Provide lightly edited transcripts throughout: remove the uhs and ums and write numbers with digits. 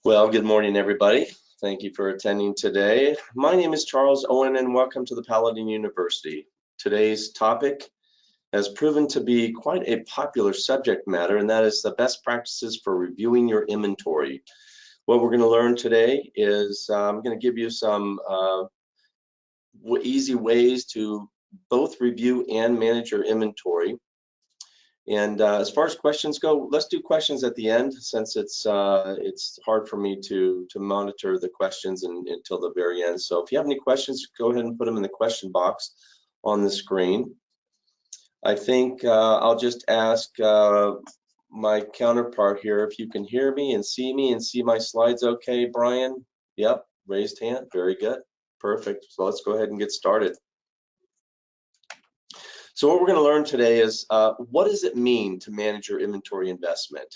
Well, good morning, everybody. Thank you for attending today. My name is Charles Owen, and welcome to the Paladin University. Today's topic has proven to be quite a popular subject matter, and that is the best practices for reviewing your inventory. What we're going to learn today is I'm going to give you some easy ways to both review and manage your inventory. And as far as questions go, let's do questions at the end, since it's hard for me to monitor the questions until the very end. So if you have any questions, go ahead and put them in the question box on the screen. I think I'll just ask my counterpart here if you can hear me and see my slides okay, Brian? Yep, raised hand, very good, perfect. So let's go ahead and get started. So what we're going to learn today is what does it mean to manage your inventory investment?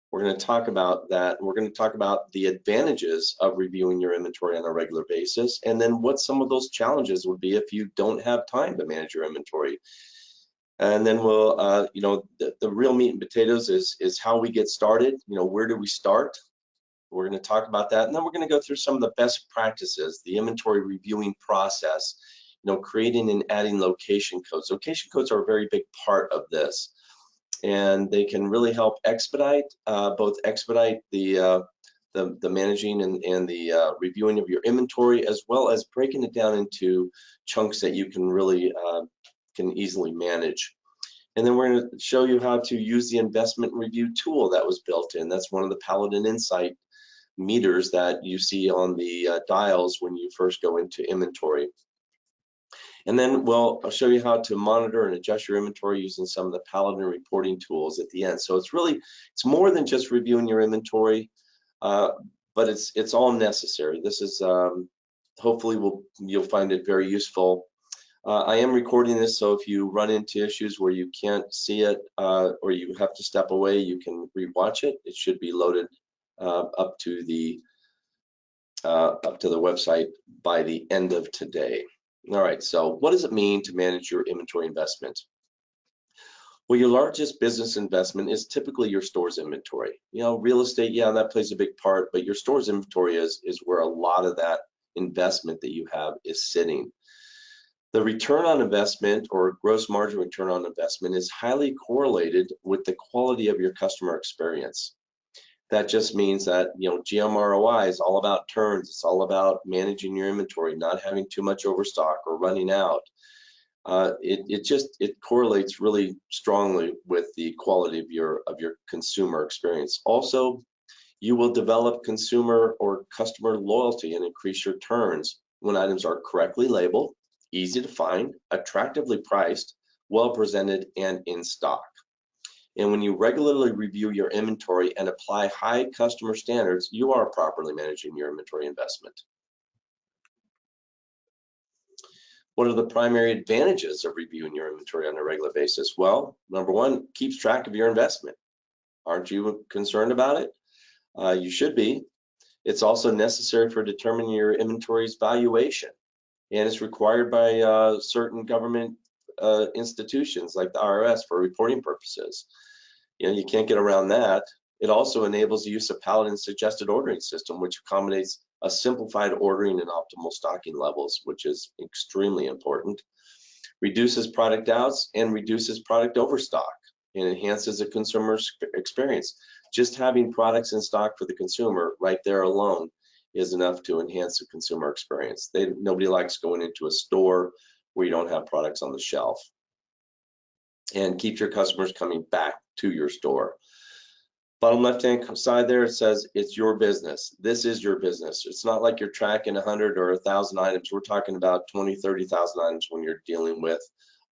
We're going to talk about that. We're going to talk about the advantages of reviewing your inventory on a regular basis, and then what some of those challenges would be if you don't have time to manage your inventory. And then we'll, the real meat and potatoes is how we get started. Where do we start? We're going to talk about that, and then we're going to go through some of the best practices, the inventory reviewing process. Creating and adding location codes. Location codes are a very big part of this, and they can really help expedite the managing and the reviewing of your inventory, as well as breaking it down into chunks that you can really can easily manage. And then we're going to show you how to use the investment review tool that was built in. That's one of the Paladin Insight meters that you see on the dials when you first go into inventory. And then I'll show you how to monitor and adjust your inventory using some of the Paladin reporting tools at the end. So it's more than just reviewing your inventory, but it's all necessary. This is hopefully you'll find it very useful. I am recording this, so if you run into issues where you can't see it or you have to step away, you can rewatch it. It should be loaded up to the website by the end of today. All right, so what does it mean to manage your inventory investment? Well, your largest business investment is typically your store's inventory. Real estate, yeah, that plays a big part, but your store's inventory is where a lot of that investment that you have is sitting. The return on investment, or gross margin return on investment, is highly correlated with the quality of your customer experience. That just means that GMROI is all about turns. It's all about managing your inventory, not having too much overstock or running out. It correlates really strongly with the quality of your consumer experience. Also, you will develop consumer or customer loyalty and increase your turns when items are correctly labeled, easy to find, attractively priced, well presented, and in stock. And when you regularly review your inventory and apply high customer standards, you are properly managing your inventory investment. What are the primary advantages of reviewing your inventory on a regular basis? Well, number one, keeps track of your investment. Aren't you concerned about it? You should be. It's also necessary for determining your inventory's valuation, and it's required by certain government institutions like the IRS for reporting purposes. You can't get around that. It also enables the use of Paladin's suggested ordering system, which accommodates a simplified ordering and optimal stocking levels, which is extremely important. Reduces product outs and reduces product overstock, and enhances the consumer's experience. Just having products in stock for the consumer right there alone is enough to enhance the consumer experience. Nobody likes going into a store where you don't have products on the shelf. And keep your customers coming back to your store. Bottom left-hand side there, it says it's your business. This is your business. It's not like you're tracking 100 or 1,000 items. We're talking about 20, 30,000 items when you're dealing with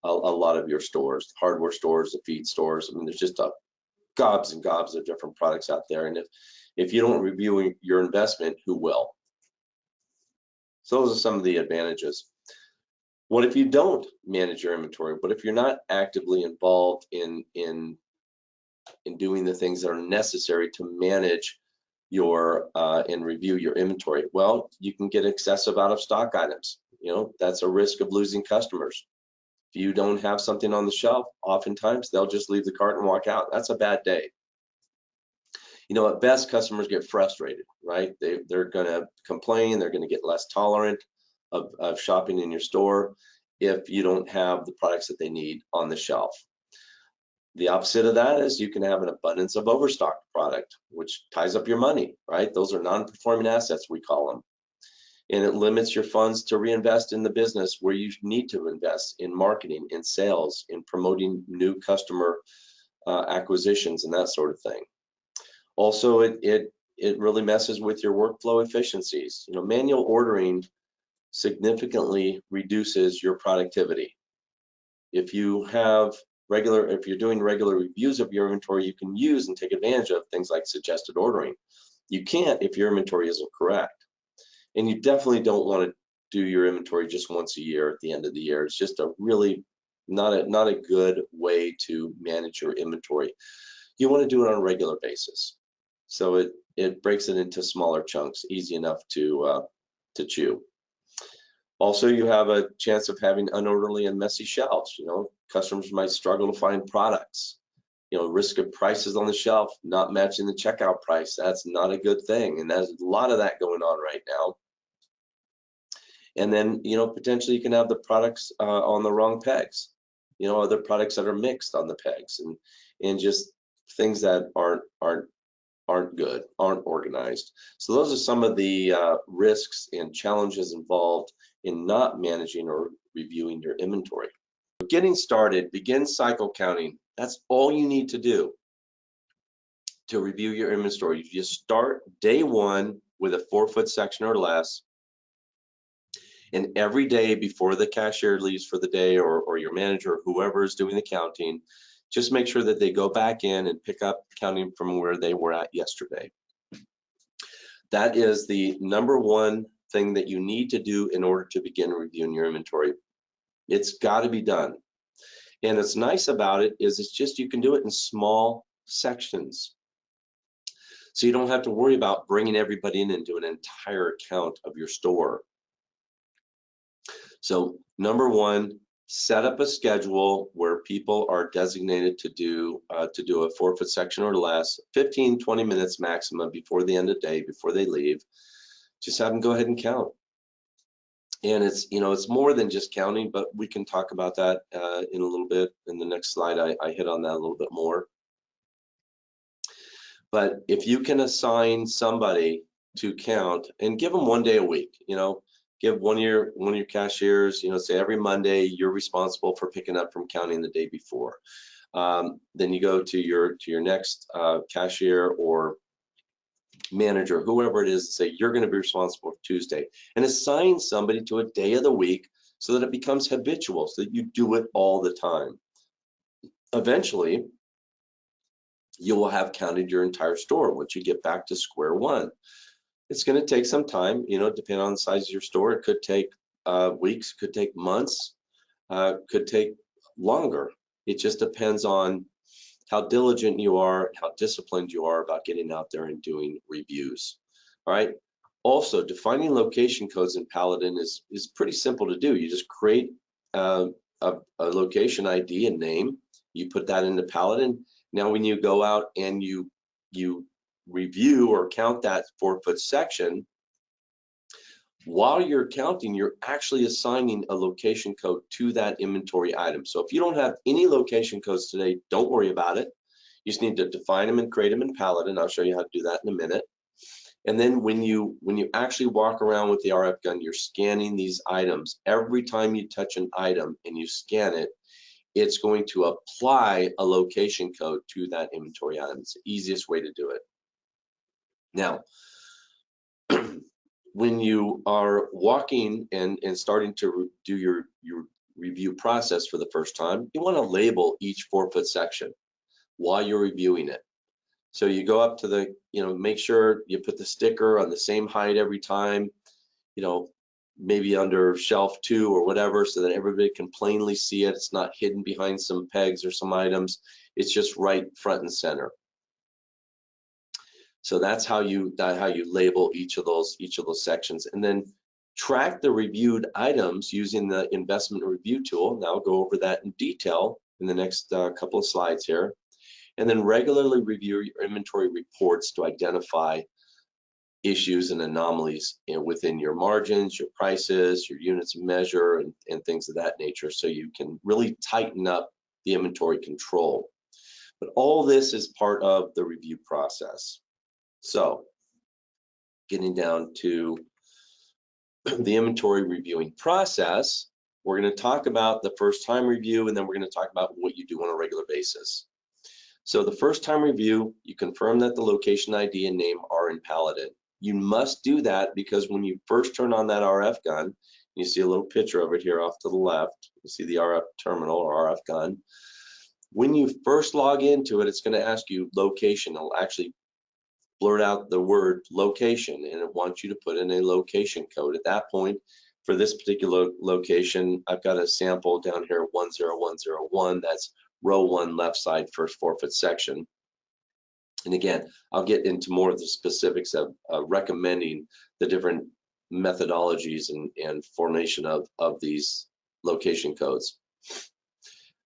a lot of your stores, hardware stores, the feed stores. I mean, there's just gobs and gobs of different products out there. And if you don't review your investment, who will? So those are some of the advantages. What if you don't manage your inventory? What if you're not actively involved in doing the things that are necessary to manage your and review your inventory? Well, you can get excessive out of stock items. That's a risk of losing customers. If you don't have something on the shelf, oftentimes they'll just leave the cart and walk out. That's a bad day. You know, at best, customers get frustrated, right? They're going to complain, they're going to get less tolerant of shopping in your store if you don't have the products that they need on the shelf. The opposite of that is you can have an abundance of overstocked product, which ties up your money, right? Those are non-performing assets, we call them. And it limits your funds to reinvest in the business where you need to invest in marketing, in sales, in promoting new customer acquisitions and that sort of thing. Also, it really messes with your workflow efficiencies. You know, manual ordering significantly reduces your productivity. If you're doing regular reviews of your inventory, you can use and take advantage of things like suggested ordering. You can't if your inventory isn't correct. And you definitely don't want to do your inventory just once a year at the end of the year. It's just a really not a good way to manage your inventory. You want to do it on a regular basis. So it breaks it into smaller chunks, easy enough to chew. Also, you have a chance of having unorderly and messy shelves. You know, customers might struggle to find products. You know, risk of prices on the shelf not matching the checkout price. That's not a good thing, and there's a lot of that going on right now. And then, you know, potentially you can have the products on the wrong pegs. You know, other products that are mixed on the pegs, and just things that aren't good, aren't organized. So those are some of the risks and challenges involved in not managing or reviewing your inventory. Getting started, begin cycle counting. That's all you need to do to review your inventory. You just start day one with a 4-foot section or less, and every day before the cashier leaves for the day, or your manager or whoever is doing the counting, just make sure that they go back in and pick up counting from where they were at yesterday. That is the number one thing that you need to do in order to begin reviewing your inventory. It's got to be done. And what's nice about it is it's just you can do it in small sections. So you don't have to worry about bringing everybody in and do an entire count of your store. So number one, set up a schedule where people are designated to do a 4-foot section or less, 15-20 minutes maximum before the end of the day, before they leave. Just have them go ahead and count. And it's, you know, it's more than just counting, but we can talk about that in a little bit. In the next slide, I hit on that a little bit more. But if you can assign somebody to count and give them 1 day a week, you know, give one of your cashiers, you know, say every Monday you're responsible for picking up from counting the day before. Then you go to your next cashier or manager, whoever it is, say you're going to be responsible for Tuesday, and assign somebody to a day of the week so that it becomes habitual, so that you do it all the time. Eventually, you will have counted your entire store once you get back to square one. It's going to take some time, you know, depending on the size of your store. It could take weeks, could take months, could take longer. It just depends on how diligent you are, how disciplined you are about getting out there and doing reviews. All right. Also, defining location codes in Paladin is pretty simple to do. You just create a location ID and name. You put that into Paladin. Now, when you go out and you review or count that 4-foot section, while you're counting, you're actually assigning a location code to that inventory item. So if you don't have any location codes today, don't worry about it. You just need to define them and create them in Paladin. I'll show you how to do that in a minute. And then when you actually walk around with the RF gun, you're scanning these items. Every time you touch an item and you scan it, it's going to apply a location code to that inventory item. It's the easiest way to do it. Now, when you are walking and starting to do your review process for the first time, you want to label each 4-foot section while you're reviewing it. So you go up to the, you know, make sure you put the sticker on the same height every time, you know, maybe under shelf 2 or whatever, so that everybody can plainly see it. It's not hidden behind some pegs or some items. It's just right front and center. So that's how you label each of those sections, and then track the reviewed items using the investment review tool. Now I'll go over that in detail in the next couple of slides here. And then regularly review your inventory reports to identify issues and anomalies within your margins, your prices, your units of measure, and things of that nature, so you can really tighten up the inventory control. But all this is part of the review process. So getting down to the inventory reviewing process, we're going to talk about the first time review, and then we're going to talk about what you do on a regular basis. So the first time review, you confirm that the location ID and name are in Paladin. You must do that because when you first turn on that RF gun, you see a little picture of it here off to the left. You see the RF terminal or RF gun. When you first log into it, it's going to ask you location. It'll actually blurt out the word location, and it wants you to put in a location code. At that point, for this particular location, I've got a sample down here, 10101. That's row 1, left side, first forfeit section. And again, I'll get into more of the specifics of recommending the different methodologies and formation of these location codes.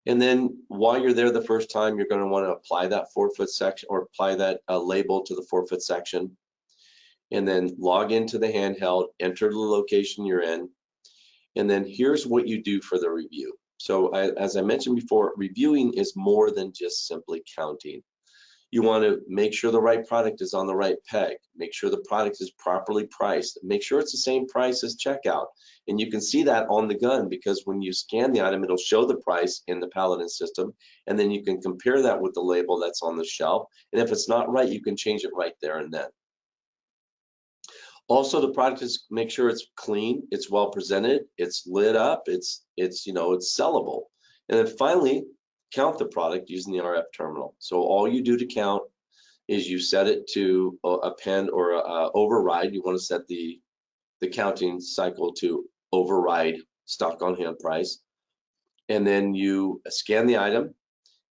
And then while you're there the first time, you're going to want to apply that forfeit section, or apply that label to the forfeit section, and then log into the handheld, enter the location you're in, and then here's what you do for the review. So as I mentioned before, reviewing is more than just simply counting. You want to make sure the right product is on the right peg, make sure the product is properly priced, make sure it's the same price as checkout. And you can see that on the gun, because when you scan the item, it'll show the price in the Paladin system, and then you can compare that with the label that's on the shelf. And if it's not right, you can change it right there and then. Also, the product is, make sure it's clean, it's well presented, it's lit up, it's sellable. And then finally, count the product using the RF terminal. So all you do to count is you set it to append or override. You want to set the counting cycle to override stock on hand price, and then you scan the item.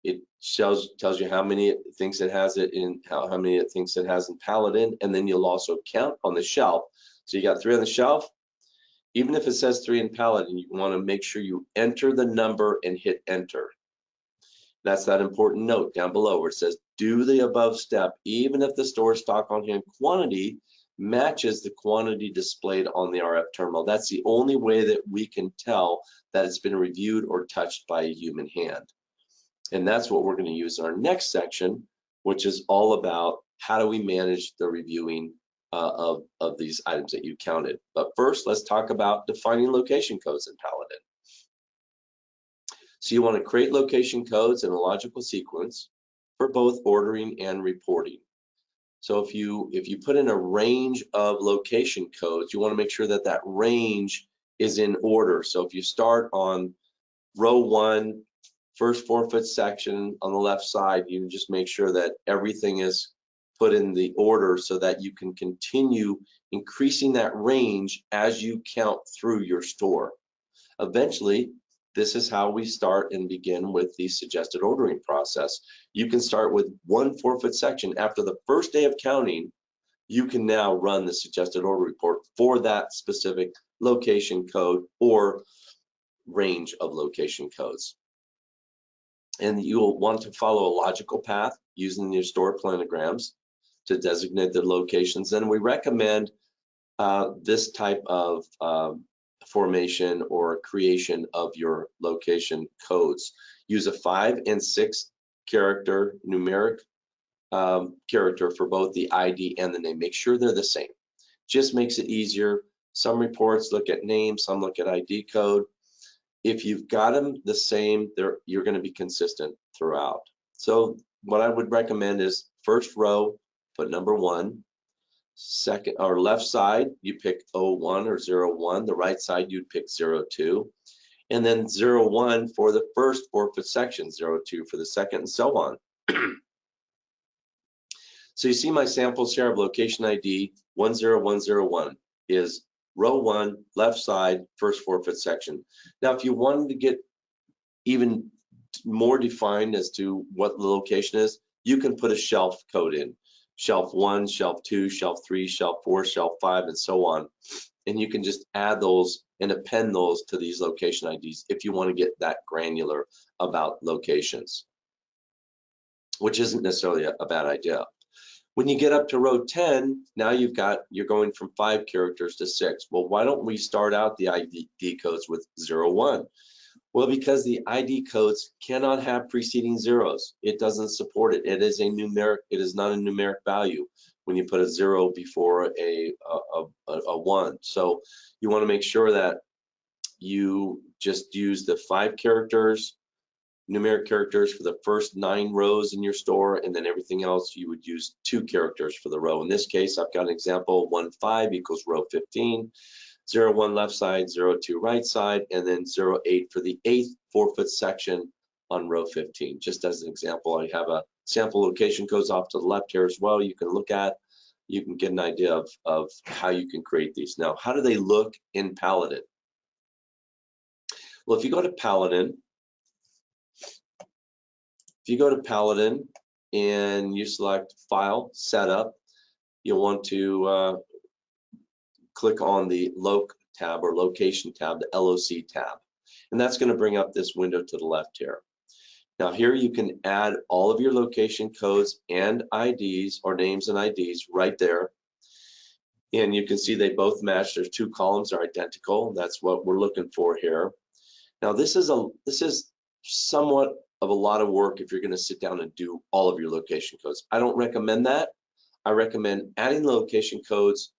It tells you how many it thinks it has it in, how many it thinks it has in Paladin, and then you'll also count on the shelf. So you got 3 on the shelf. Even if it says 3 in Paladin, you want to make sure you enter the number and hit enter. That's that important note down below where it says do the above step, even if the store stock on hand quantity matches the quantity displayed on the RF terminal. That's the only way that we can tell that it's been reviewed or touched by a human hand. And that's what we're going to use in our next section, which is all about how do we manage the reviewing of these items that you counted. But first, let's talk about defining location codes in Paladin. So you want to create location codes in a logical sequence for both ordering and reporting. So if you put in a range of location codes, you want to make sure that that range is in order. So if you start on row 1, first forfeit section on the left side, you just make sure that everything is put in the order so that you can continue increasing that range as you count through your store. Eventually, this is how we start and begin with the suggested ordering process. You can start with 1 forfeit section. After the first day of counting, you can now run the suggested order report for that specific location code or range of location codes. And you'll want to follow a logical path using your store planograms to designate the locations. And we recommend this type of formation or creation of your location codes. Use a 5 and 6 character numeric character for both the ID and the name. Make sure they're the same. Just makes it easier. Some reports look at name, some look at ID code. If you've got them the same, you're going to be consistent throughout. So what I would recommend is first row, put number 1. Second or left side, you pick 01 or 01. The right side, you'd pick 02. And then 01 for the first forfeit section, 02 for the second, and so on. So you see my samples here of location ID 10101 is row 1, left side, first forfeit section. Now, if you wanted to get even more defined as to what the location is, you can put a shelf code in. Shelf 1, shelf 2, shelf 3, shelf 4, shelf 5, and so on. And you can just add those and append those to these location IDs if you want to get that granular about locations. which isn't necessarily a bad idea. When you get up to row 10, now you're going from 5 characters to 6. Well, why don't we start out the ID codes with 0, 1? Well, because the ID codes cannot have preceding zeros. It doesn't support it. It is not a numeric value when you put a 0 before a 1. So you want to make sure that you just use the 5 characters, numeric characters for the first 9 rows in your store, and then everything else you would use 2 characters for the row. In this case, I've got an example: 1, 5 equals row 15, 0, 1 left side, 0, 2 right side, and then 0, 8 for the 8th 4-foot section on row 15. Just as an example, I have a sample location codes off to the left here as well. You can look at, you can get an idea of how you can create these. Now, how do they look in Paladin? Well, if you go to Paladin, and you select File, Setup, you'll want to click on the Loc tab or Location tab, the LOC tab, and that's going to bring up this window to the left here. Now here you can add all of your location codes and IDs, or names and IDs, right there, and you can see they both match. There's 2 columns are identical. That's what we're looking for here. Now this is somewhat of a lot of work if you're going to sit down and do all of your location codes. I don't recommend that. I recommend adding location codes,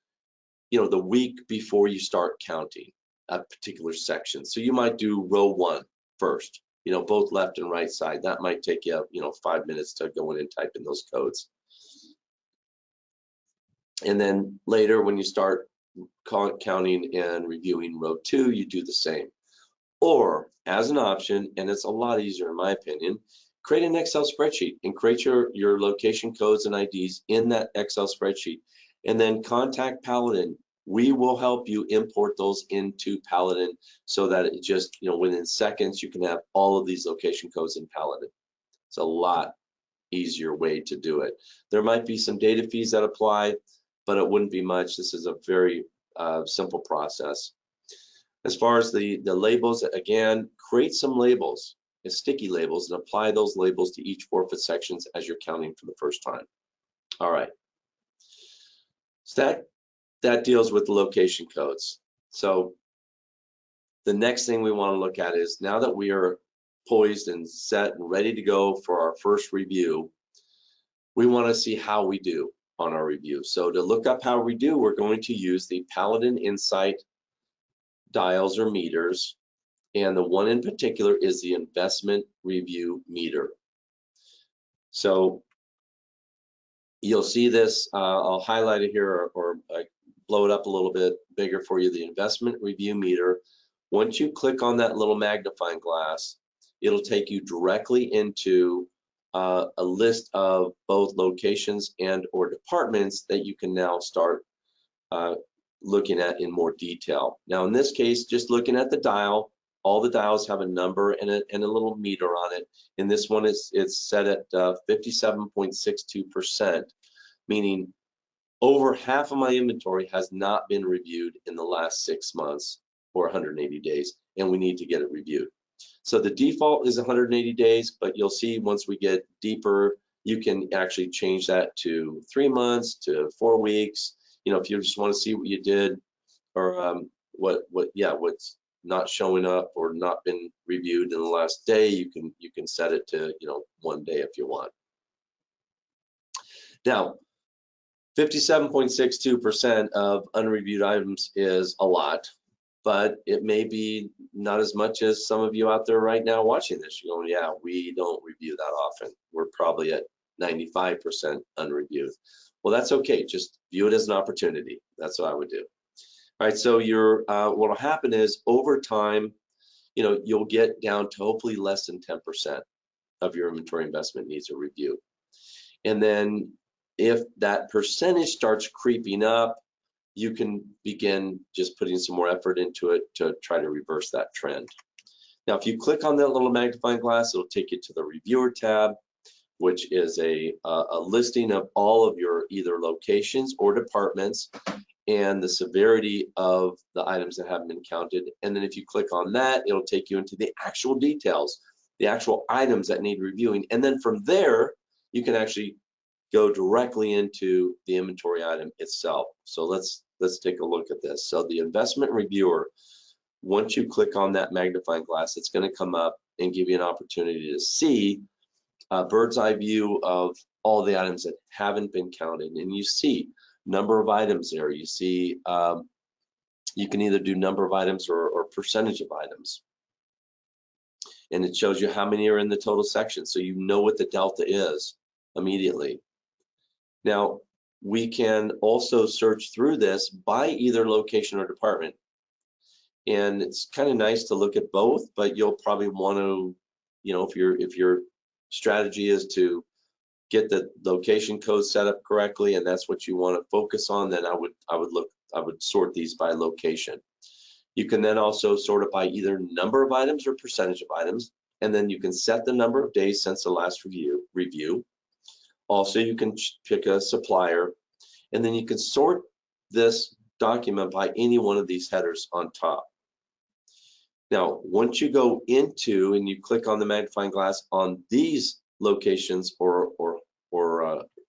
the week before you start counting a particular section. So you might do row 1 first, both left and right side. That might take you, 5 minutes to go in and type in those codes. And then later, when you start counting and reviewing row 2, you do the same. Or as an option, and it's a lot easier in my opinion, create an Excel spreadsheet and create your location codes and IDs in that Excel spreadsheet, and then contact Paladin. We will help you import those into Paladin so that it just, within seconds, you can have all of these location codes in Paladin. It's a lot easier way to do it. There might be some data fees that apply, but it wouldn't be much. This is a very simple process. As far as the labels, again, create some labels, sticky labels, and apply those labels to each 4-foot sections as you're counting for the first time. All right. So that deals with the location codes. So the next thing we want to look at is, now that we are poised and set and ready to go for our first review, we want to see how we do on our review. So to look up how we do, we're going to use the Paladin Insight dials or meters, and the one in particular is the investment review meter. So you'll see this, I'll highlight it here, or blow it up a little bit bigger for you, the investment review meter. Once you click on that little magnifying glass, it'll take you directly into a list of both locations and or departments that you can now start looking at in more detail. Now in this case, just looking at the dial, all the dials have a number and a little meter on it. In this one, it's set at 57.62%, meaning over half of my inventory has not been reviewed in the last 6 months or 180 days, and we need to get it reviewed. So the default is 180 days, but you'll see once we get deeper, you can actually change that to 3 months, to 4 weeks. If you just want to see what you did, or what's not showing up or not been reviewed in the last day, you can set it to 1 day if you want. Now, 57.62% of unreviewed items is a lot, but it may be not as much as some of you out there right now watching this. You're going, yeah, we don't review that often. We're probably at 95% unreviewed. Well, that's okay. Just view it as an opportunity. That's what I would do. All right, so what will happen is over time, you'll get down to hopefully less than 10% of your inventory investment needs a review. And then if that percentage starts creeping up, you can begin just putting some more effort into it to try to reverse that trend. Now, if you click on that little magnifying glass, it'll take you to the Reviewer tab, which is a listing of all of your either locations or departments and the severity of the items that haven't been counted. And then if you click on that, it'll take you into the actual details, the actual items that need reviewing. And then from there, you can actually go directly into the inventory item itself. So let's take a look at this. So the investment reviewer, once you click on that magnifying glass, it's going to come up and give you an opportunity to see a bird's eye view of all the items that haven't been counted. And you see number of items there. You see you can either do number of items or percentage of items. And it shows you how many are in the total section, so you know what the delta is immediately. Now, we can also search through this by either location or department. And it's kind of nice to look at both, but you'll probably want to, you know, if your strategy is to get the location code set up correctly and that's what you want to focus on, then I would sort these by location. You can then also sort it by either number of items or percentage of items, and then you can set the number of days since the last review. Also, you can pick a supplier, and then you can sort this document by any one of these headers on top. Now, once you go into and you click on the magnifying glass on these locations or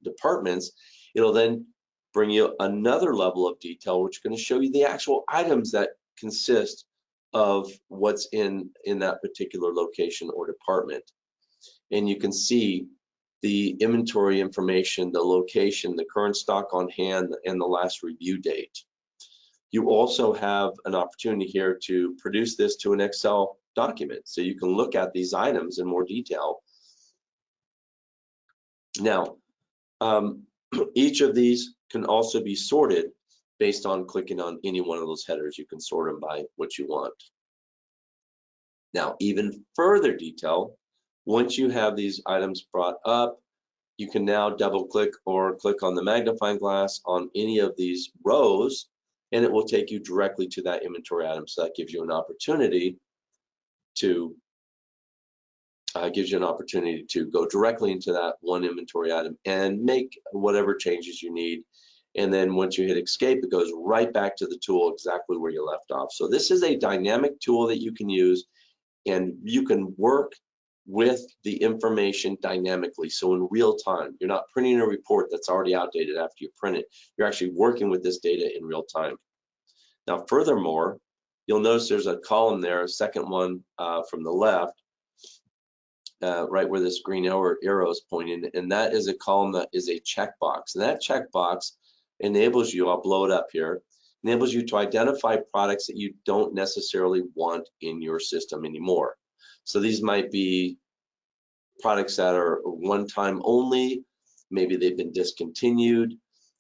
departments, it'll then bring you another level of detail, which is going to show you the actual items that consist of what's in that particular location or department. And you can see the inventory information, the location, the current stock on hand, and the last review date. You also have an opportunity here to produce this to an Excel document, so you can look at these items in more detail. Now, each of these can also be sorted based on clicking on any one of those headers. You can sort them by what you want. Now, even further detail, once you have these items brought up, you can now double click or click on the magnifying glass on any of these rows, and it will take you directly to that inventory item. So that gives you an opportunity to go directly into that one inventory item and make whatever changes you need. And then once you hit escape, it goes right back to the tool exactly where you left off. So this is a dynamic tool that you can use, and you can work with the information dynamically. So in real time, you're not printing a report that's already outdated after you print it. You're actually working with this data in real time. Now, furthermore, you'll notice there's a column there, a second one from the left, right where this green arrow is pointing, and that is a column that is a checkbox. And that checkbox enables you, I'll blow it up here, enables you to identify products that you don't necessarily want in your system anymore. So these might be products that are one-time only, maybe they've been discontinued,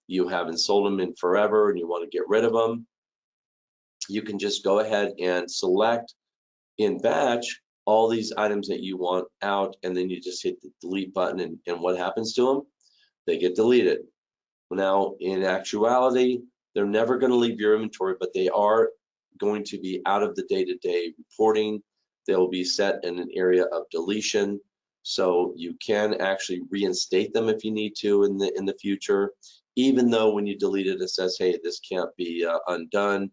you haven't sold them in forever and you want to get rid of them. You can just go ahead and select in batch all these items that you want out, and then you just hit the delete button, and what happens to them? They get deleted. Now, in actuality, they're never going to leave your inventory, but they are going to be out of the day-to-day reporting. They'll be set in an area of deletion, so you can actually reinstate them if you need to in the future, even though when you delete it, it says, hey, this can't be undone.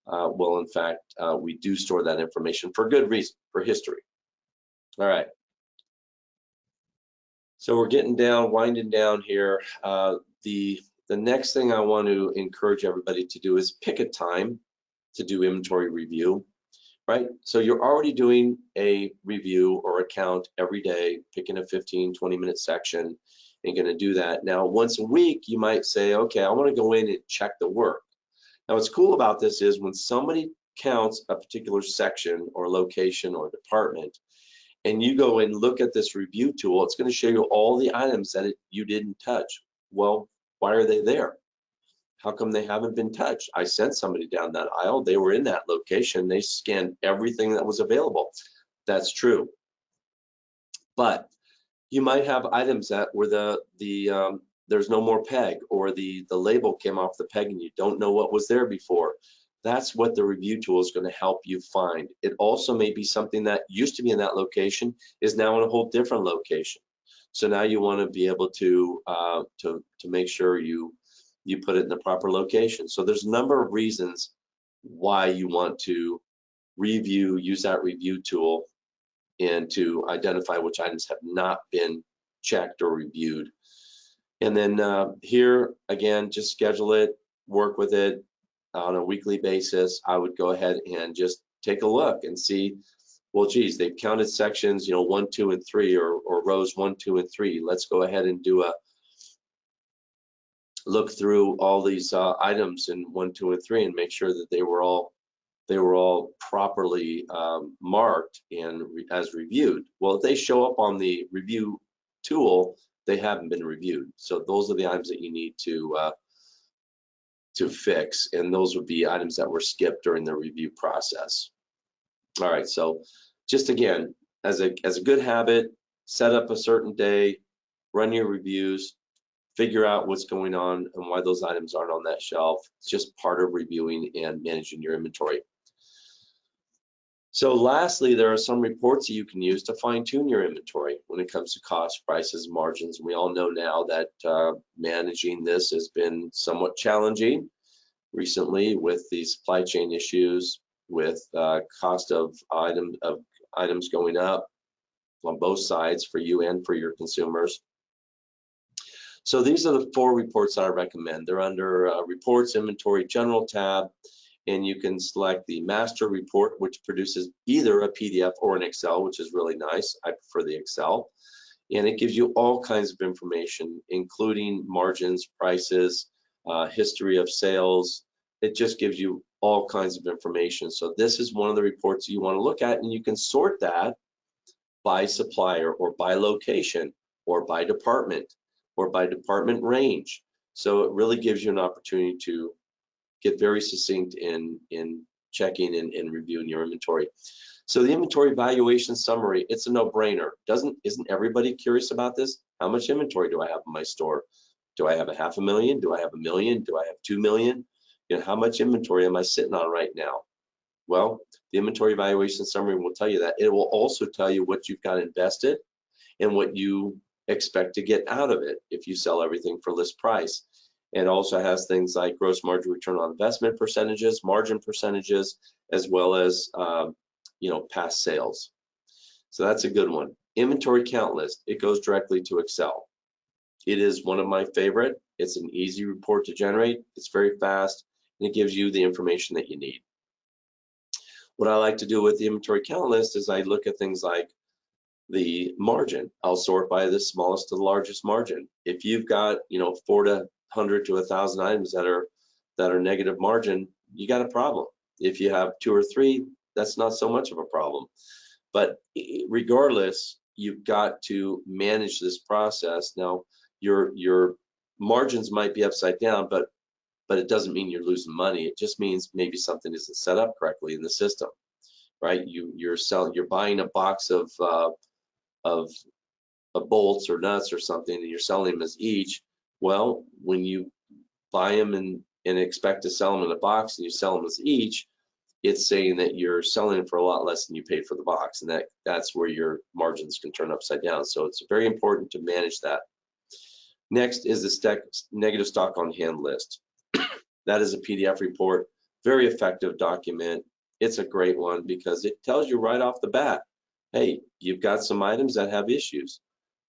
Well, in fact, we do store that information for good reason, for history. All right. So we're winding down here. The next thing I want to encourage everybody to do is pick a time to do inventory review, right? So you're already doing a review or a count every day, picking a 15, 20-minute section and going to do that. Now, once a week, you might say, okay, I want to go in and check the work. Now, what's cool about this is when somebody counts a particular section or location or department, and you go and look at this review tool, it's going to show you all the items that you didn't touch. Well, why are they there? How come they haven't been touched? I sent somebody down that aisle. They were in that location. They scanned everything that was available. That's true. But you might have items that were there's no more peg, or the label came off the peg and you don't know what was there before. That's what the review tool is going to help you find. It also may be something that used to be in that location is now in a whole different location. So now you want to be able to make sure you put it in the proper location. So there's a number of reasons why you want to use that review tool and to identify which items have not been checked or reviewed. And then here, again, just schedule it, work with it on a weekly basis. I would go ahead and just take a look and see, well, geez, they've counted sections, 1, 2, and 3, or rows 1, 2, and 3. Let's go ahead and do a look through all these items in 1, 2, and 3 and make sure that they were all properly marked and as reviewed. Well, if they show up on the review tool, they haven't been reviewed. So those are the items that you need to fix, and those would be items that were skipped during the review process. All right, so just again, as a good habit, set up a certain day, run your reviews, figure out what's going on and why those items aren't on that shelf. It's just part of reviewing and managing your inventory. So lastly, there are some reports that you can use to fine-tune your inventory when it comes to cost, prices, margins. We all know now that managing this has been somewhat challenging recently with the supply chain issues, with cost of items going up on both sides for you and for your consumers. So these are the 4 reports that I recommend. They're under Reports, Inventory, General tab, and you can select the Master Report, which produces either a PDF or an Excel, which is really nice. I prefer the Excel. And it gives you all kinds of information, including margins, prices, history of sales. It just gives you all kinds of information. So this is one of the reports you want to look at, and you can sort that by supplier or by location or by department or by department range. So it really gives you an opportunity to get very succinct in checking and reviewing your inventory. So the inventory valuation summary, it's a no-brainer. Isn't everybody curious about this? How much inventory do I have in my store? Do I have a $500,000? Do I have $1 million? Do I have $2 million? How much inventory am I sitting on right now? Well, the inventory valuation summary will tell you that. It will also tell you what you've got invested and what you expect to get out of it if you sell everything for list price. It also has things like gross margin, return on investment percentages, margin percentages, as well as past sales. So that's a good one. Inventory count list, it goes directly to Excel. It is one of my favorite. It's an easy report to generate. It's very fast, and it gives you the information that you need. What I like to do with the inventory count list is I look at things like the margin. I'll sort by the smallest to the largest margin. If you've got 400 to 1,000 items that are negative margin, you got a problem. If you have 2 or 3, that's not so much of a problem. But regardless, you've got to manage this process. Now, your margins might be upside down, but it doesn't mean you're losing money. It just means maybe something isn't set up correctly in the system, right? You're buying a box of bolts or nuts or something, and you're selling them as each. Well, when you buy them and expect to sell them in a box and you sell them as each, it's saying that you're selling them for a lot less than you paid for the box, and that's where your margins can turn upside down. So it's very important to manage that. Next is the negative stock on hand list. That is a PDF report, very effective document. It's a great one because it tells you right off the bat, hey, you've got some items that have issues.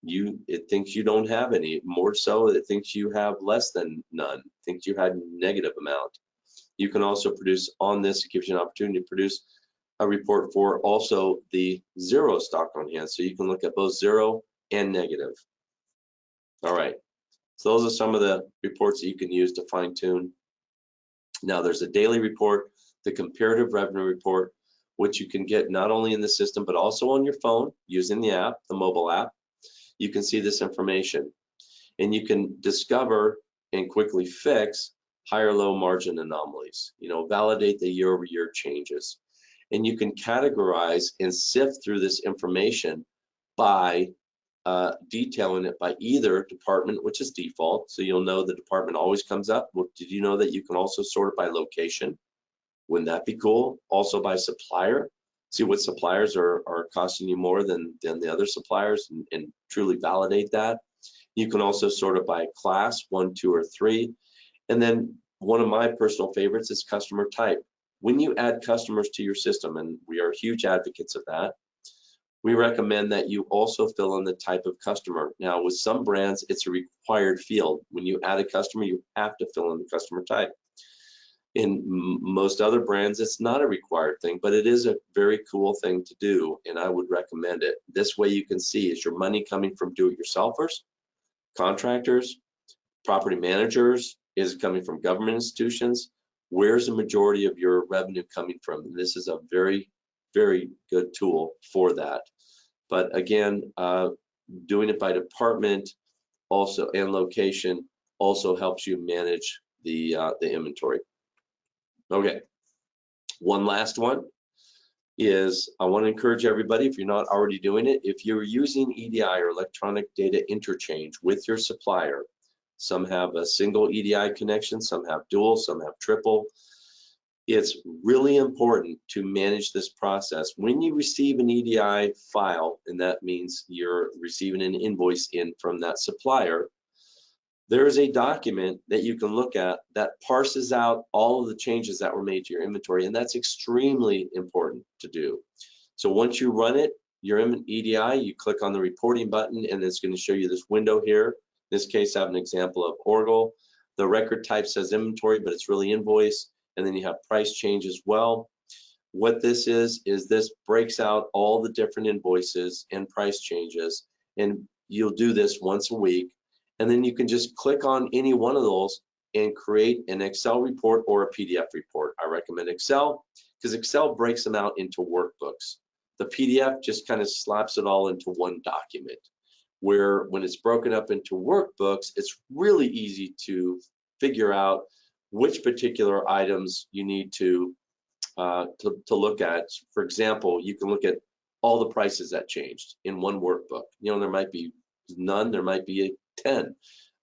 It thinks you don't have any. More so, it thinks you have less than none. It thinks you had a negative amount. You can also produce on this, it gives you an opportunity to produce a report for also the zero stock on hand. So you can look at both zero and negative. All right, so those are some of the reports that you can use to fine tune. Now there's a daily report, the comparative revenue report, which you can get not only in the system, but also on your phone using the app, the mobile app. You can see this information and you can discover and quickly fix high or low margin anomalies, validate the year-over-year changes. And you can categorize and sift through this information by detailing it by either department, which is default, so you'll know the department always comes up. Well, did you know that you can also sort it by location? Wouldn't that be cool? Also by supplier, see what suppliers are costing you more than the other suppliers and truly validate that. You can also sort it by class, 1, 2, or 3. And then one of my personal favorites is customer type. When you add customers to your system, and we are huge advocates of that, We recommend that you also fill in the type of customer. Now, with some brands, it's a required field. When you add a customer, you have to fill in the customer type. In most other brands, it's not a required thing, but it is a very cool thing to do, and I would recommend it. This way you can see, is your money coming from do-it-yourselfers, contractors, property managers? Is it coming from government institutions? Where's the majority of your revenue coming from? And this is a very, very good tool for that. But again, doing it by department also and location also helps you manage the inventory. Okay, one last one is I want to encourage everybody, if you're not already doing it, if you're using EDI or electronic data interchange with your supplier, some have a single EDI connection, some have dual, some have triple. It's really important to manage this process. When you receive an EDI file, and that means you're receiving an invoice in from that supplier, there is a document that you can look at that parses out all of the changes that were made to your inventory, and that's extremely important to do. So once you run it, your EDI, you click on the reporting button, and it's going to show you this window here. In this case, I have an example of Oracle. The record type says inventory, but it's really invoice, and then you have price change as well. What this is this breaks out all the different invoices and price changes, and you'll do this once a week. And then you can just click on any one of those and create an Excel report or a PDF report. I recommend Excel because Excel breaks them out into workbooks. The PDF just kind of slaps it all into one document, where when it's broken up into workbooks, it's really easy to figure out which particular items you need to look at. For example, you can look at all the prices that changed in one workbook. You know, there might be none, there might be 10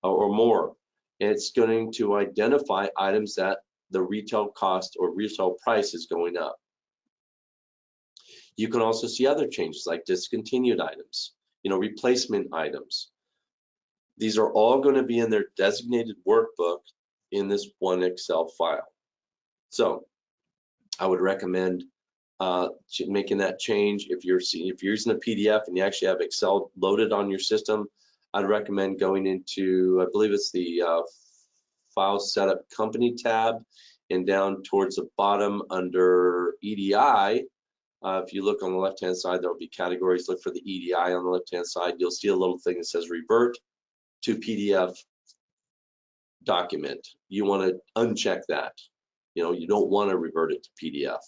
or more. It's going to identify items that the retail cost or retail price is going up. You can also see other changes like discontinued items, you know, replacement items. These are all going to be in their designated workbook in this one Excel file. So I would recommend making that change. If you're using a PDF and you actually have Excel loaded on your system, I'd recommend going into, I believe it's the File Setup Company tab, and down towards the bottom under EDI. If you look on the left-hand side, there will be categories. Look for the EDI on the left-hand side. You'll see a little thing that says Revert to PDF document. You want to uncheck that. You know, you don't want to revert it to PDF.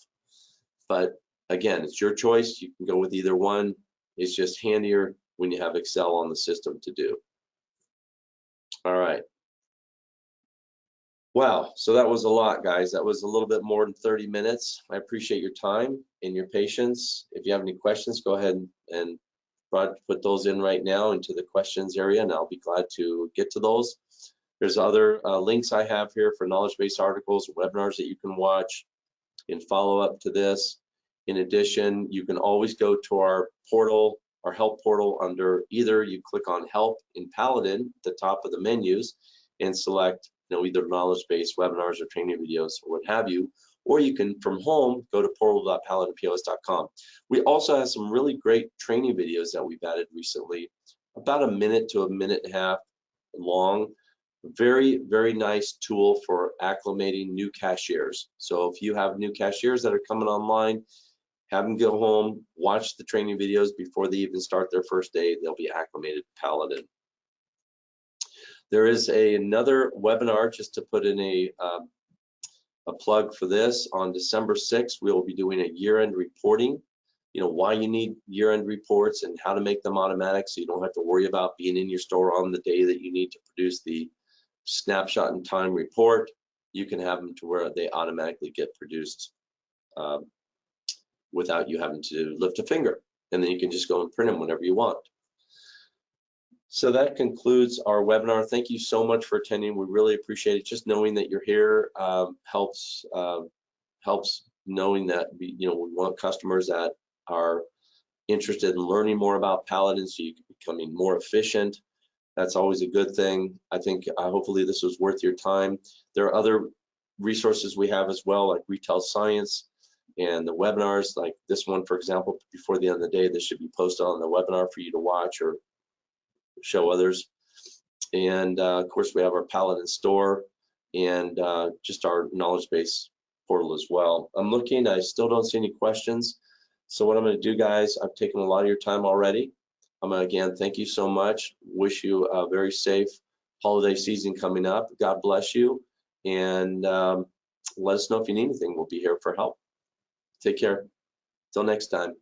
But again, it's your choice. You can go with either one. It's just handier when you have Excel on the system to do. All right. Wow, so that was a lot, guys. That was a little bit more than 30 minutes. I appreciate your time and your patience. If you have any questions, go ahead and put those in right now into the questions area, and I'll be glad to get to those. There's other links I have here for knowledge-based articles, webinars that you can watch and follow up to this. In addition, you can always go to our portal, our help portal, under either you click on help in Paladin at the top of the menus and select, you know, either knowledge-based webinars or training videos or what have you, or you can from home go to portal.paladinpos.com. We also have some really great training videos that we've added recently, about a minute to a minute and a half long. Very, very nice tool for acclimating new cashiers. So if you have new cashiers that are coming online, have them go home, watch the training videos before they even start their first day. They'll be acclimated to Paladin. There is another webinar, just to put in a plug for this. On December 6th, we will be doing a year-end reporting. You know, why you need year-end reports and how to make them automatic so you don't have to worry about being in your store on the day that you need to produce the snapshot in time report. You can have them to where they automatically get produced without you having to lift a finger, and then you can just go and print them whenever you want. So that concludes our webinar. Thank you so much for attending. We really appreciate it. Just knowing that you're here helps knowing that we want customers that are interested in learning more about Paladin, so you can becoming more efficient. That's always a good thing. I think hopefully this was worth your time. There are other resources we have as well, like Retail Science And the webinars, like this one, for example, before the end of the day, this should be posted on the webinar for you to watch or show others. And of course, we have our Paladin store and just our knowledge base portal as well. I'm looking, I still don't see any questions. So what I'm going to do, guys, I've taken a lot of your time already. I'm going to, again, thank you so much. Wish you a very safe holiday season coming up. God bless you. And let us know if you need anything. We'll be here for help. Take care. Till next time.